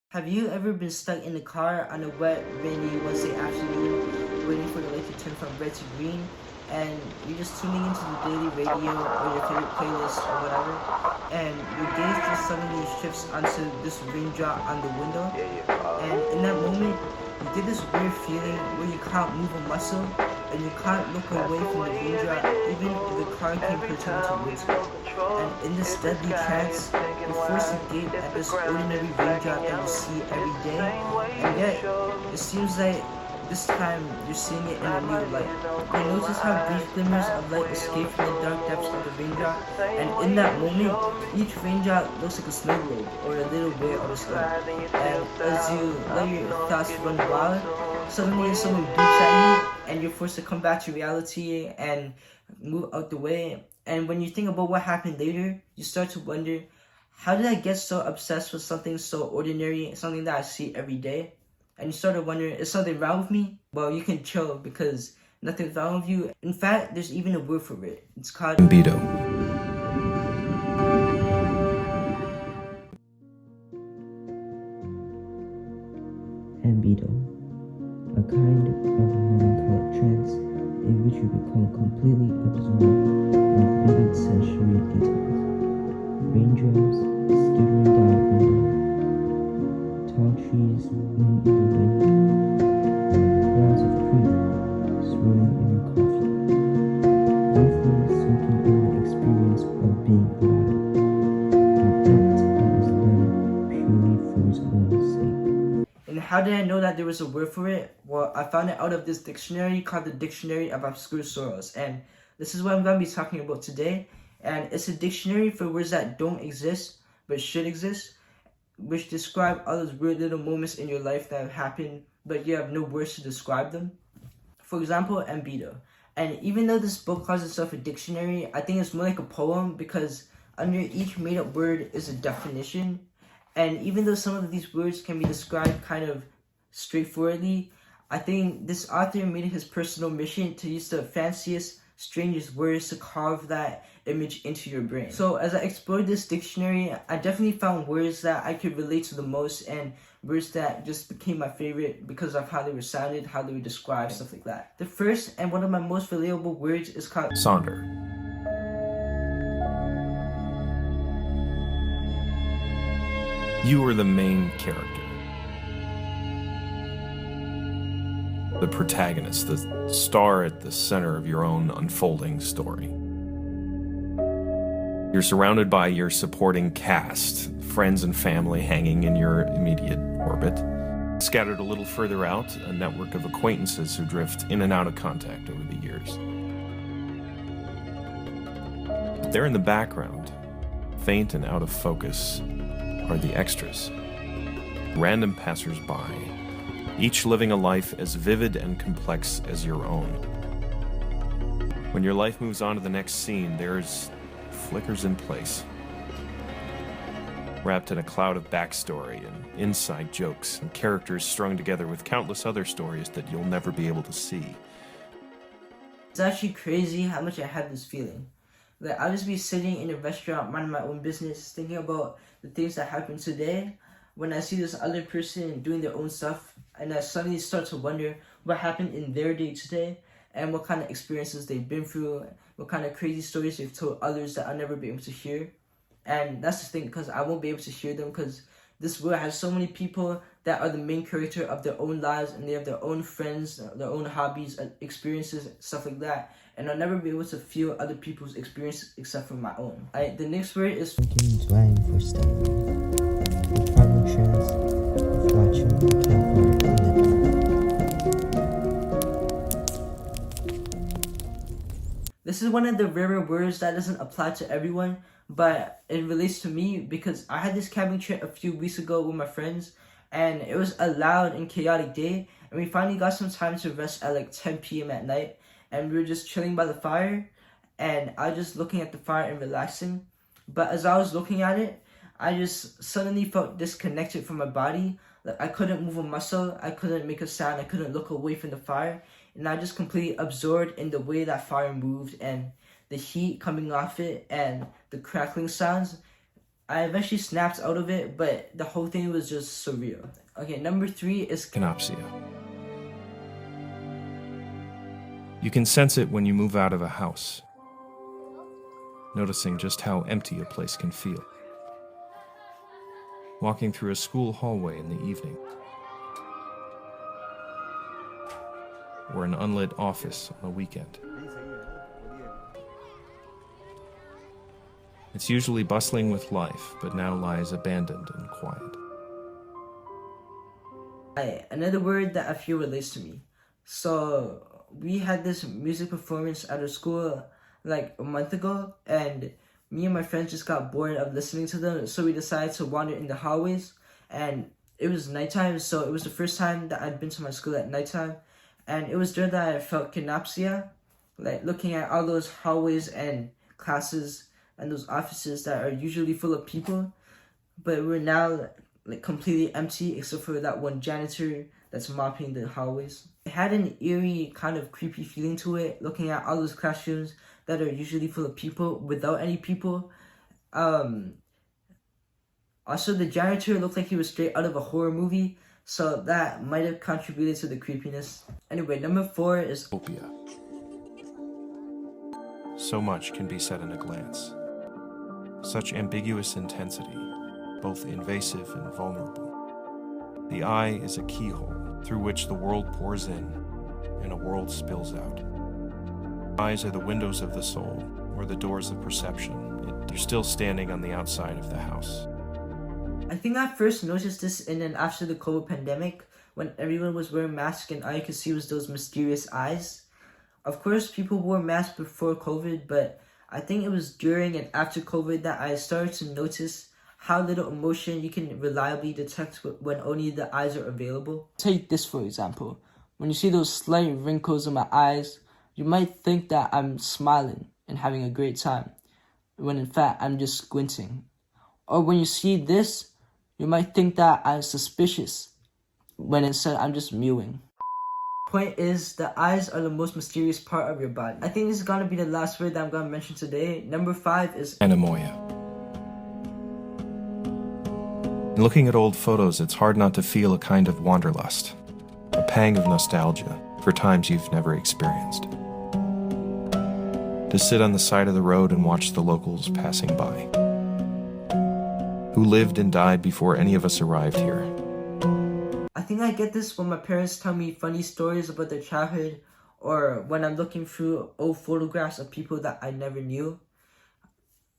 Have you ever been stuck in the car on a wet, rainy Wednesday afternoon, waiting for the light to turn from red to green, and you're just tuning into the daily radio or your favorite playlist or whatever, and your gaze just suddenly shifts onto this raindrop on the window, and in that moment, you get this weird feeling where you can't move a muscle, and you can't look away from the raindrop, even if the car came pretending towards you. And in this deadly trance, you're forced to gape at this ordinary raindrop that you see every day, and yet it seems like this time you're seeing it in a new light. You notice how brief glimmers of light escape from the dark depths of the raindrop, and in that moment, each raindrop looks like a snow globe or a little bear on a snow. And as you let your thoughts run wild, suddenly someone beeps at you, and you're forced to come back to reality and move out the way. And when you think about what happened later, you start to wonder, how did I get so obsessed with something so ordinary, something that I see every day? And you start to wonder, is something wrong with me? Well, you can chill because nothing's wrong with you. In fact, there's even a word for it. It's called libido. Libido, a kind of melancholic trance in which you become completely absorbed in vivid sensory details. Raindrops skittering down a window, tall trees swinging in the wind, clouds of cream swirling in your coffee. Deeply soaking in the experience of being alive, an act that was done purely for its own sake. And how did I know that there was a word for it? Well, I found it out of this dictionary called the Dictionary of Obscure Sorrows, and this is what I'm going to be talking about today. And it's a dictionary for words that don't exist but should exist, which describe all those weird little moments in your life that have happened but you have no words to describe them. For example, Ambido. And even though this book calls itself a dictionary, I think it's more like a poem because under each made-up word is a definition. And even though some of these words can be described kind of straightforwardly, I think this author made it his personal mission to use the fanciest, strangest words to carve that image into your brain. So as I explored this dictionary, I definitely found words that I could relate to the most and words that just became my favorite because of how they were sounded, how they were described, stuff like that. The first and one of my most relatable words is called Sonder. You are the main character. The protagonist, the star at the center of your own unfolding story. You're surrounded by your supporting cast, friends and family hanging in your immediate orbit. Scattered a little further out, a network of acquaintances who drift in and out of contact over the years. But there in the background, faint and out of focus, are the extras. Random passers-by, each living a life as vivid and complex as your own. When your life moves on to the next scene, there's flickers in place, wrapped in a cloud of backstory and inside jokes and characters strung together with countless other stories that you'll never be able to see. It's actually crazy how much I have this feeling. Like, I'll just be sitting in a restaurant, minding my own business, thinking about the things that happened today, when I see this other person doing their own stuff, and I suddenly start to wonder what happened in their day today, and what kind of experiences they've been through, what kind of crazy stories they've told others that I'll never be able to hear. And that's the thing, because I won't be able to hear them, because this world has so many people that are the main character of their own lives, and they have their own friends, their own hobbies, experiences, stuff like that. And I'll never be able to feel other people's experiences except for my own. The next word is dwelling for studying. The problem chance of watching the campfire in the dark. This is one of the rarer words that doesn't apply to everyone, but it relates to me because I had this camping trip a few weeks ago with my friends, and it was a loud and chaotic day, and we finally got some time to rest at like 10 p.m. at night, and we were just chilling by the fire, and I was just looking at the fire and relaxing. But as I was looking at it, I just suddenly felt disconnected from my body. Like, I couldn't move a muscle, I couldn't make a sound, I couldn't look away from the fire, and I just completely absorbed in the way that fire moved and the heat coming off it and the crackling sounds. I eventually snapped out of it, but the whole thing was just surreal. Okay, number 3 is Canopsia. You can sense it when you move out of a house, noticing just how empty a place can feel. Walking through a school hallway in the evening, or an unlit office on a weekend. It's usually bustling with life, but now lies abandoned and quiet. Another word that I feel relates to me. So we had this music performance at our school like a month ago, and me and my friends just got bored of listening to them, so we decided to wander in the hallways. And it was nighttime, so it was the first time that I'd been to my school at nighttime, and it was there that I felt canopsia, like looking at all those hallways and classes and those offices that are usually full of people, but we're now like completely empty except for that one janitor that's mopping the hallways. It had an eerie kind of creepy feeling to it, looking at all those classrooms that are usually full of people without any people. Also, the janitor looked like he was straight out of a horror movie, so that might have contributed to the creepiness. Anyway, number 4 is Utopia. So much can be said in a glance. Such ambiguous intensity, both invasive and vulnerable. The eye is a keyhole through which the world pours in and a world spills out. Eyes are the windows of the soul, or the doors of perception. They're still standing on the outside of the house. I think I first noticed this in and after the COVID pandemic, when everyone was wearing masks and all you could see was those mysterious eyes. Of course, people wore masks before COVID, but I think it was during and after COVID that I started to notice how little emotion you can reliably detect when only the eyes are available. Take this for example. When you see those slight wrinkles in my eyes, you might think that I'm smiling and having a great time, when in fact I'm just squinting. Or when you see this, you might think that I'm suspicious, when instead I'm just mewing. Point is, the eyes are the most mysterious part of your body. I think this is gonna be the last word that I'm gonna mention today. Number 5 is Anemoia. In looking at old photos, it's hard not to feel a kind of wanderlust, a pang of nostalgia for times you've never experienced. To sit on the side of the road and watch the locals passing by, who lived and died before any of us arrived here. I think I get this when my parents tell me funny stories about their childhood, or when I'm looking through old photographs of people that I never knew.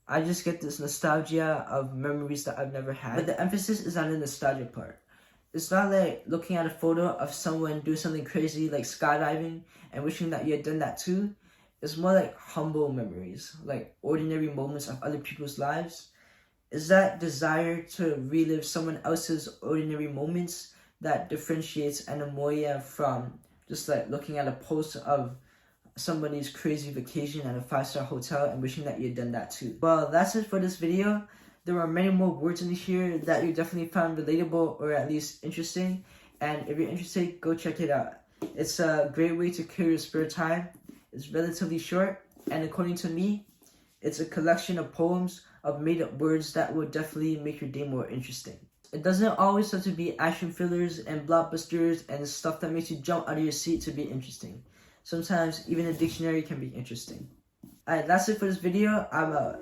I just get this nostalgia of memories that I've never had. But the emphasis is on the nostalgia part. It's not like looking at a photo of someone do something crazy like skydiving and wishing that you had done that too. It's more like humble memories, like ordinary moments of other people's lives. It's that desire to relive someone else's ordinary moments that differentiates anemoia from just like looking at a post of somebody's crazy vacation at a 5-star hotel and wishing that you had done that too. Well, that's it for this video. There are many more words in here that you definitely found relatable or at least interesting, and if you're interested, go check it out. It's a great way to kill your spare time. It's relatively short, and according to me, it's a collection of poems of made-up words that will definitely make your day more interesting. It doesn't always have to be action fillers and blockbusters and stuff that makes you jump out of your seat to be interesting. Sometimes even a dictionary can be interesting. Alright, that's it for this video. I'm out.